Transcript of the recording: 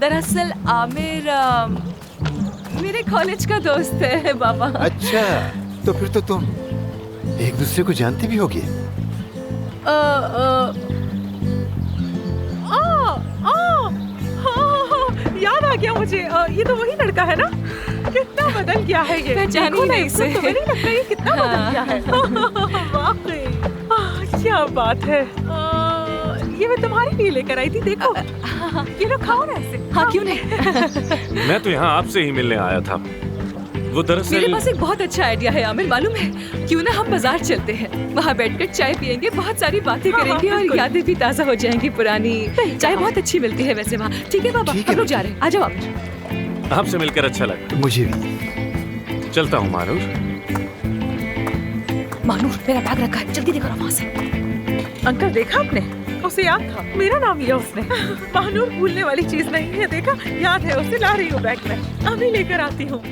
दरअसल आमिर मेरे कॉलेज का दोस्त है बाबा। अच्छा, तो फिर तो तुम एक दूसरे को जानती भी होगी। याद आ गया मुझे। ये तो वही लड़का है ना? कितना बदल गया है ये। पहचानी नहीं इसे। तो नहीं लगता ये कितना बदल गया है। वाकई क्या बात है। ये मैं तुम्हारे लिए लेकर आई थी, देखो। ये लो, खाओ ना इसे। हाँ, क्यों नहीं। मैं तो यहाँ आपसे ही मिलने आया था। वो दरअसल मेरे पास एक बहुत अच्छा आइडिया है आमिर, मालूम है? क्यों ना हम बाजार चलते हैं, वहाँ बैठकर चाय पियेंगे, बहुत सारी बातें करेंगे और यादें भी ताज़ा हो जाएंगी पुरानी। चाय बहुत अच्छी मिलती है वैसे वहाँ। ठीक है बाबा, हम लोग जा रहे हैं, आ जाओ आप। आपसे मिलकर अच्छा लगा। मुझे भी। चलता हूँ मानूर। मानूर, मेरा बैग रखा है, जल्दी देखो वहाँ से। अंकल, देखा आपने? उसे याद था, मेरा नाम लिया उसने। महानूर भूलने वाली चीज नहीं है, देखा? याद है उसे। ला रही हूँ बैग में, अभी लेकर आती हूँ।